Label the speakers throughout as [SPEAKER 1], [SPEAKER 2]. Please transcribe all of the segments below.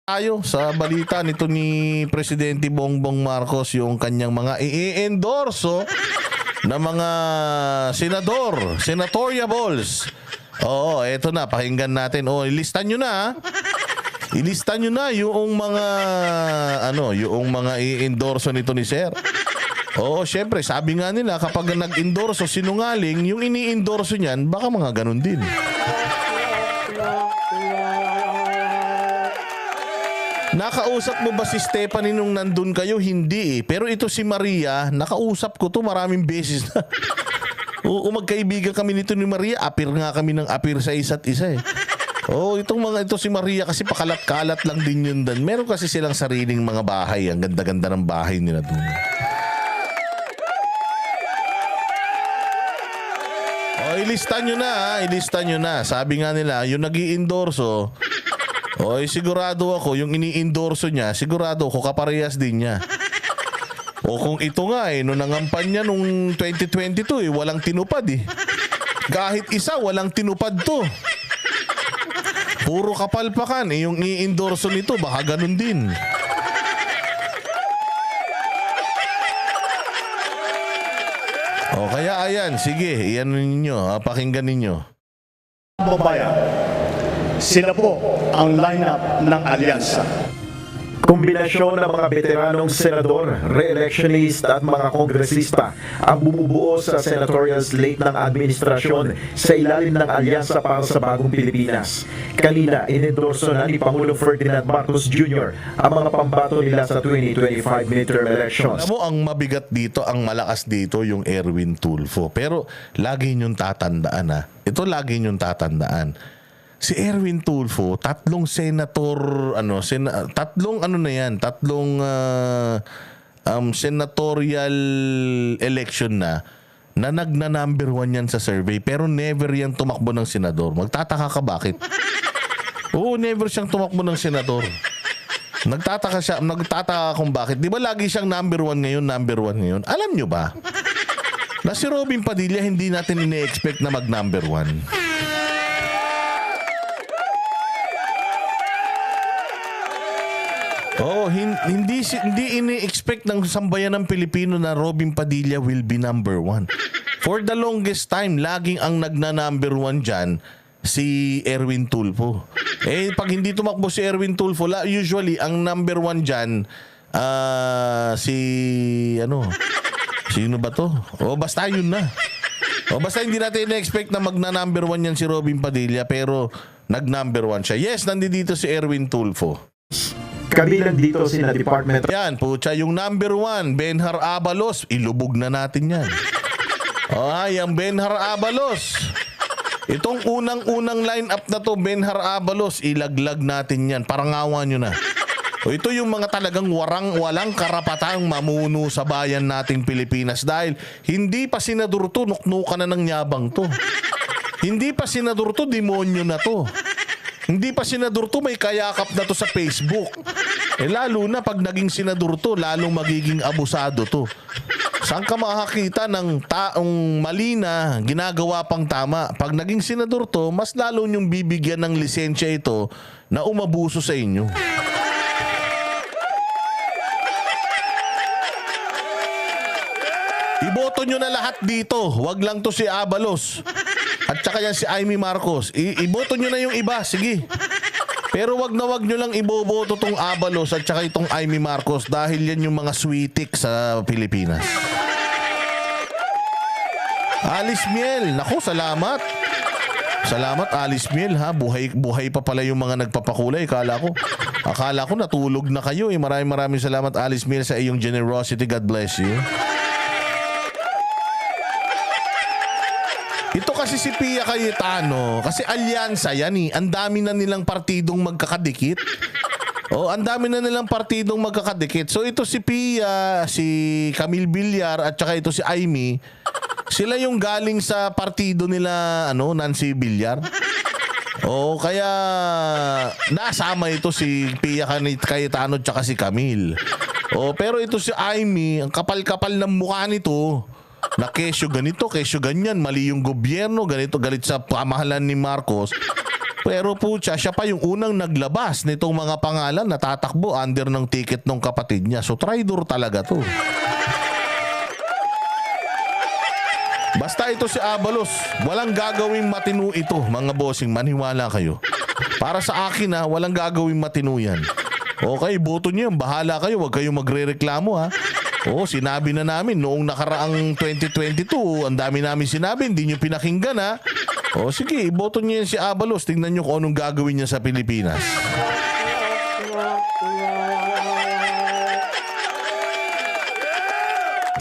[SPEAKER 1] tayo sa balita nito ni Presidente Bongbong Marcos, yung kanyang mga i-endorso na mga senatoriables. Oo, eto na, pakinggan natin. Oh, ilistan nyo na. Ilista nyo na yung mga yung mga i-endorso nito ni Sir. Oo, syempre, sabi nga nila kapag nag-endorso sinungaling, yung ini-endorso niyan, baka mga ganun din. Nakausap mo ba si Stephanie nung nandun kayo? Hindi eh. Pero ito si Maria, nakausap ko to maraming beses na. Oo, magkaibigan kami nito ni Maria. Apir nga kami ng apir sa isa't isa eh. Oh, ito si Maria kasi pakalat-kalat lang din yun dan. Meron kasi silang sariling mga bahay. Ang ganda-ganda ng bahay nila doon. Oh, ilista nyo na ha. Ilista nyo na. Sabi nga nila, yung nag-i-endorso, sigurado ako, yung ini-endorso niya, sigurado ako kaparehas din niya. O kung ito nga nung nangampan niya nung 2022 walang tinupad eh. Kahit isa, walang tinupad to. Puro kapalpakan yung i-endorso nito, baka ganun din. O kaya ayan, sige, iyan ninyo, pakinggan ninyo.
[SPEAKER 2] Babayan, sila po ang lineup ng alyansa.
[SPEAKER 3] Kombinasyon ng mga veteranong senador, re-electionist at mga kongresista ang bumubuo sa senatorial slate ng administrasyon sa ilalim ng Alyansa para sa Bagong Pilipinas. Kanina, inendorso na ni Pangulong Ferdinand Marcos Jr. ang mga pambato nila sa 2025 midterm elections.
[SPEAKER 1] Alam mo, ang mabigat dito, ang malakas dito, yung Erwin Tulfo. Pero lagi niyong tatandaan ito lagi niyong tatandaan. Si Erwin Tulfo, tatlong senatorial election na nagna-number 1 yan sa survey pero never yan tumakbo ng senador. Magtataka ka bakit? Oo, never siyang tumakbo ng senador. Nagtataka kung bakit. Di ba lagi siyang number 1 ngayon? Alam nyo ba? Na si Robin Padilla hindi natin ine-expect na mag-number 1. Oh, hindi ini-expect ng sambayan ng Pilipino na Robin Padilla will be number 1. For the longest time, laging ang nagna-number 1 dyan, si Erwin Tulfo. Pag hindi tumakbo si Erwin Tulfo, usually, ang number 1 dyan, sino ba to? Basta yun na. Basta hindi natin in-expect na magna-number 1 yan si Robin Padilla, pero nag-number 1 siya. Yes, nandito si Erwin Tulfo.
[SPEAKER 3] Kabilang dito sina Department.
[SPEAKER 1] Yan, pucha, yung number 1, Benhar Abalos, ilubog na natin yan. Yung Benhar Abalos. Itong unang-unang line-up na to, Benhar Abalos, ilaglag natin yan. Parangawan nyo na. Ito yung mga talagang walang karapatang mamuno sa bayan nating Pilipinas dahil hindi pa senador to, nuknukan na ng nyabang to. Hindi pa senador to, demonyo na to. Hindi pa senador to, may kayakap na to sa Facebook. Lalo na pag naging senador to, lalong magiging abusado to. Saan ka makakita ng taong mali na ginagawa pang tama? Pag naging senador to, mas lalo niyong bibigyan ng lisensya ito na umabuso sa inyo. Iboto nyo na lahat dito. Wag lang to si Abalos. At saka yan si Amy Marcos. Iboto nyo na yung iba. Sige. Pero wag nyo lang iboboto tong Abalos at saka itong Amy Marcos dahil yan yung mga sweetik sa Pilipinas. Alice Miel. Naku, salamat. Salamat, Alice Miel, ha. Buhay pa pala yung mga nagpapakulay. Akala ko natulog na kayo. Maraming salamat, Alice Miel, sa iyong generosity. God bless you. Ito kasi si Pia Cayetano, kasi alyansa yan eh. Ang dami na nilang partidong magkakadikit. Ang dami na nilang partidong magkakadikit. So ito si Pia, si Camille Villar at saka ito si Amy, sila yung galing sa partido nila Nancy Villar. Kaya nasama ito si Pia Cayetano at saka si Camille. Pero ito si Amy, ang kapal-kapal ng mukha nito. Na kesyo ganito, kesyo ganyan, mali yung gobyerno, ganito, galit sa pamahalaan ni Marcos. Pero siya pa yung unang naglabas nitong mga pangalan na tatakbo under ng ticket ng kapatid niya. So traitor talaga to. Basta ito si Abalos, walang gagawing matino ito, mga bossing, maniwala kayo. Para sa akin walang gagawing matino yan. Okay, boto niyo yan, bahala kayo, huwag kayong magrereklamo ha. Oo, sinabi na namin noong nakaraang 2022, ang dami namin sinabi, hindi niyo pinakinggan ha. O sige, boto niyo yan si Abalos, tingnan niyo kung anong gagawin niya sa Pilipinas.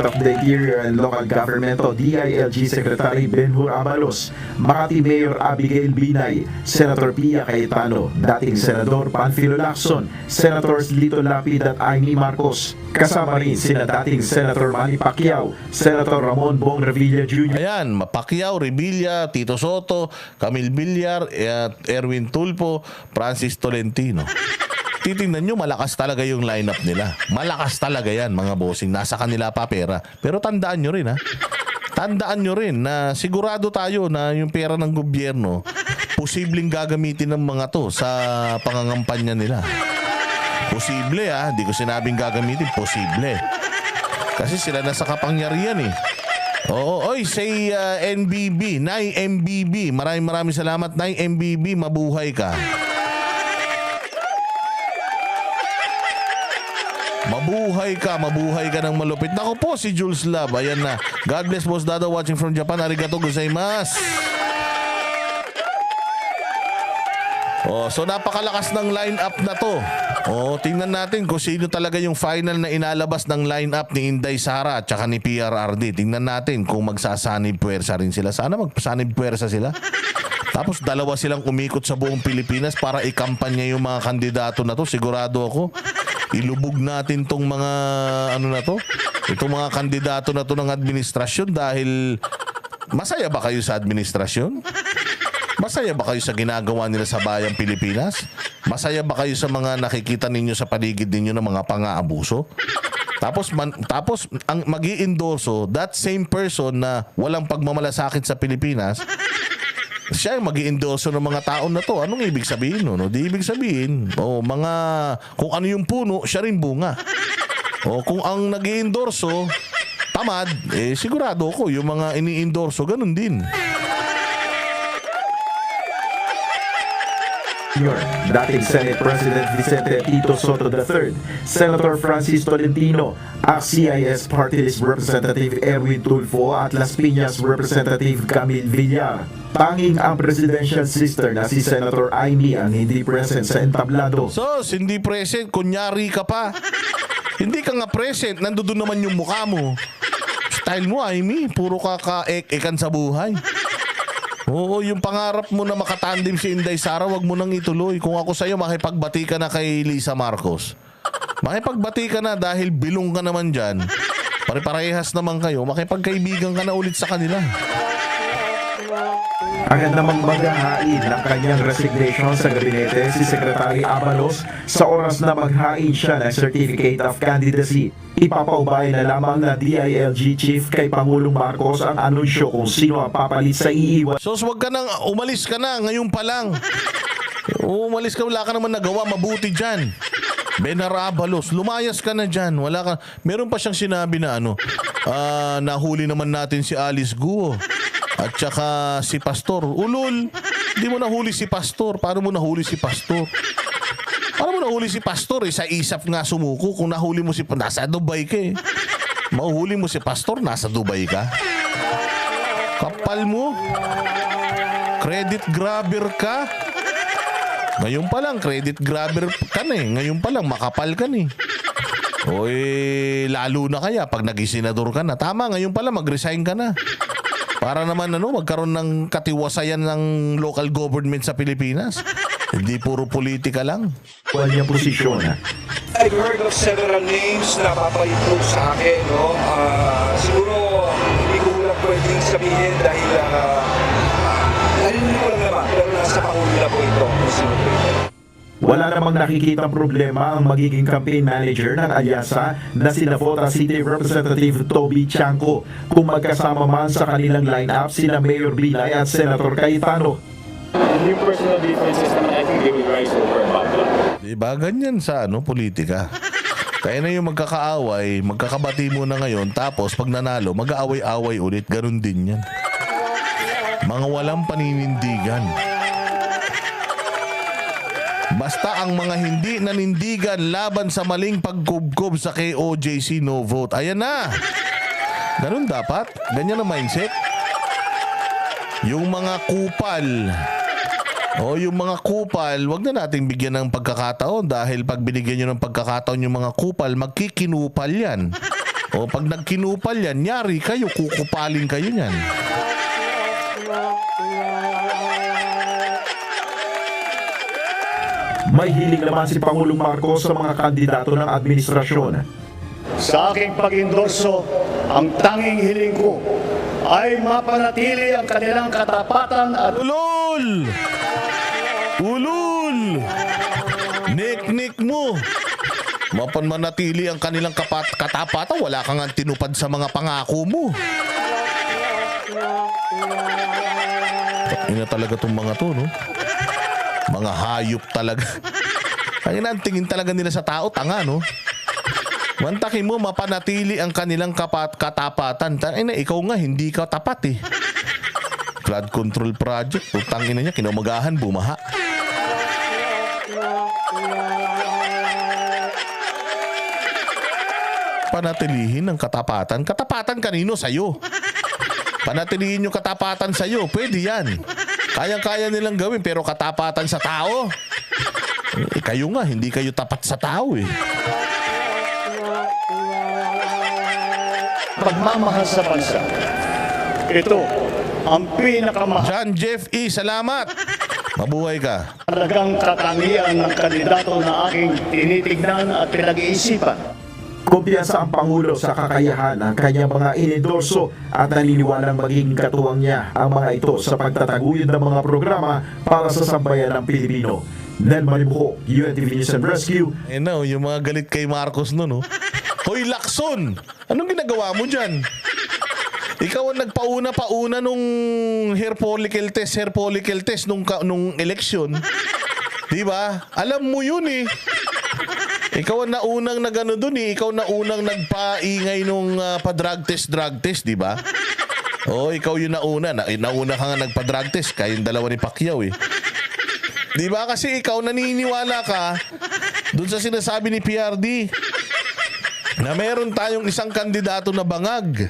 [SPEAKER 3] of the Interior and Local Government o DILG Secretary Benhur Abalos, Makati Mayor Abigail Binay, Senator Pia Cayetano, dating Senador Panfilo Lacson, Senators Lito Lapid at Amy Marcos. Kasama rin sina dating Senator Manny Pacquiao, Senator Ramon Bong Revilla Jr.
[SPEAKER 1] Ayan, Pacquiao, Revilla, Tito Soto, Camille Villar, Erwin Tulfo, Francis Tolentino. Titingnan nyo, malakas talaga yung lineup nila. Malakas talaga yan, mga bossing. Nasa kanila pa pera. Pero tandaan nyo rin, ha? Tandaan nyo rin na sigurado tayo na yung pera ng gobyerno, posibleng gagamitin ng mga to sa pangangampanya nila. Posible, ha? Di ko sinabing gagamitin. Posible. Kasi sila nasa kapangyarihan, eh. Oo, oy, say NBB, Nay MBB. Maraming salamat, Nay MBB. Mabuhay ka. Mabuhay ka ng malupit. Nako po, si Jules Love. Ayan na. God bless, Boss Dada, watching from Japan. Arigato gozaimasu. Oh, so napakalakas ng line-up na to. Oh, tingnan natin kung sino talaga yung final na inalabas ng line-up ni Inday Sara at saka ni PRRD. Tingnan natin kung magsasanib puwersa rin sila. Sana magsanib puwersa sila. Tapos dalawa silang umikot sa buong Pilipinas para ikampanya yung mga kandidato na to. Sigurado ako, ilubog natin tong mga itong mga kandidato na to ng administrasyon dahil masaya ba kayo sa administrasyon? Masaya ba kayo sa ginagawa nila sa bayang Pilipinas? Masaya ba kayo sa mga nakikita ninyo sa paligid ninyo ng mga pang-aabuso? Tapos ang mag-i-endorso, that same person na walang pagmamalasakit sa Pilipinas, siya yung mag-i-endorso ng mga tao na to. Anong ibig sabihin? No? Di ibig sabihin, kung ano yung puno, siya rin bunga. O kung ang nag-i-endorso, tamad, sigurado ko, yung mga ini-endorso, ganun din.
[SPEAKER 3] Dating Senate President Vicente Tito Soto III, Senator Francis Tolentino, CIS Party List Representative Erwin Tulfo at Las Piñas Representative Camille Villar. Tanging ang presidential sister na si Senator Amy ang hindi present sa entablado.
[SPEAKER 1] So, hindi present, kunyari ka pa. Hindi ka nga present, nandoon naman yung mukha mo. Style mo, Amy, puro ka-ek-ekan sa buhay. Oo, yung pangarap mo na makatandem si Inday Sara, wag mo nang ituloy. Kung ako sa'yo, makipagbati ka na kay Lisa Marcos. Makipagbati ka na dahil bilong ka naman dyan. Pare-parehas naman kayo, makipagkaibigan ka na ulit sa kanila.
[SPEAKER 3] Agad namang maghahain ng kanyang resignation sa gabinete si Secretary Abalos sa oras na maghain siya ng Certificate of Candidacy. Ipapaubay na lamang na DILG Chief kay Pangulong Marcos ang anunsyo kung sino ang papalit sa iiwan.
[SPEAKER 1] So, wag ka nang, umalis ka na, ngayon pa lang. Umalis ka, wala ka naman nagawa, mabuti dyan. Benhur Abalos, lumayas ka na dyan. Wala ka. Meron pa siyang sinabi na nahuli naman natin si Alice Guo. At saka si Pastor. Ulol, hindi mo nahuli si Pastor. Paano mo nahuli si Pastor? Paano mo nahuli si Pastor? Sa ISAF nga sumuko. Kung nahuli mo nasa Dubai ka eh. Mahuhuli mo si Pastor, nasa Dubai ka. Kapal mo. Credit grabber ka. Ngayon pa lang, credit grabber ka na eh. Ngayon pa lang, makapal ka na eh. Lalo na kaya pag naging senador ka na. Tama, ngayon pa lang, mag-resign ka na. Para naman magkaroon ng katiwasayan ng local government sa Pilipinas. Hindi puro politika lang.
[SPEAKER 3] Kanyang posisyon.
[SPEAKER 4] I've heard of several names na papalito sa akin, no? Siguro hindi ko lang pwedeng sabihin dahil narinig ko lang naman, pero nasa Pangulo na po ito.
[SPEAKER 3] Wala namang nakikitang problema ang magiging campaign manager ng alyansa na sina Navota City Representative Toby Chanco kung magkasama man sa kanilang line-up sina Mayor Binay at Senator Cayetano.
[SPEAKER 5] Yung personal differences naman, I think they will rise over about that.
[SPEAKER 1] Diba? Ganyan sa politika. Kaya na yung magkakaaway, magkakabati muna ngayon, tapos pag nanalo, mag-aaway-away ulit. Ganun din yan. Mga walang paninindigan. Basta ang mga hindi nanindigan laban sa maling pagkubkob sa KOJC no vote. Ayan na. Ganun dapat. Ganyan ang mindset. Yung mga kupal. Yung mga kupal, wag na nating bigyan ng pagkakataon dahil pag binigyan nyo ng pagkakataon yung mga kupal, magkikinupal yan. Pag nagkinupal yan, nyari kayo, kukupalin kayo yan.
[SPEAKER 3] May hiling naman si Pangulong Marcos sa mga kandidato ng administrasyon.
[SPEAKER 2] Sa aking pag-endorso, ang tanging hiling ko ay mapanatili ang kanilang katapatan at
[SPEAKER 1] Ulol! Ulol! Nik-nik mo! Mapanmanatili ang kanilang katapatan, wala kang tinupad sa mga pangako mo. Ina talaga tong mga to, no? Mga hayop talaga. Ang tingin talaga nila sa tao, tanga, no? Mantakin mo, mapanatili ang kanilang katapatan. Tangina, ikaw nga, hindi ka tapat eh. Flood control project, tangina niya, kinumagahan, bumaha. Panatilihin ang katapatan. Katapatan kanino? Sa'yo. Panatilihin yung katapatan sa'yo. Pwede yan. Kayang-kaya nilang gawin pero katapatan sa tao. Kayo nga, hindi kayo tapat sa tao eh.
[SPEAKER 2] pagmamahal sa bansa. Ito ang pinakamahalagang
[SPEAKER 1] John Jeff E., salamat. Mabuhay ka.
[SPEAKER 2] katangian ng kandidato na aking tinitignan at pinag-iisipan.
[SPEAKER 3] Kumpiyansa ang Pangulo sa kakayahan ng kanyang mga inendorso at naniniwalang magiging katuwang niya ang mga ito sa pagtataguyod ng mga programa para sa sambayan ng Pilipino. Nel Manibuho, UNTV News and Rescue.
[SPEAKER 1] Yung mga galit kay Marcos no. Hoy, Lacson! Anong ginagawa mo dyan? Ikaw ang nagpauna-pauna nung hair follicle test nung eleksyon. Diba? Alam mo yun eh. Ikaw ang naunang nagano dun eh. Ikaw naunang nagpaingay nung pa-drug test, di ba? Ikaw yung nauna. Nauna ka nga nagpa-drug test. Kayong dalawa ni Pacquiao eh. Di ba? Kasi ikaw naniniwala ka dun sa sinasabi ni PRD na meron tayong isang kandidato na bangag.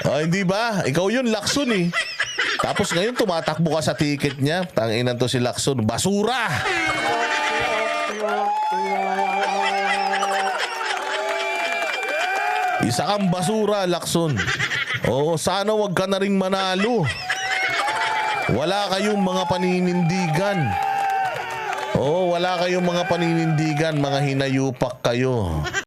[SPEAKER 1] Hindi ba? Ikaw yun, Lacson eh. Tapos ngayon tumatakbo ka sa ticket niya. Tanginan to si Lacson. Basura! Isa kang basura, Lacson. Sana wag ka na ring manalo. Wala kayong mga paninindigan. Wala kayong mga paninindigan. Mga hinayupak kayo.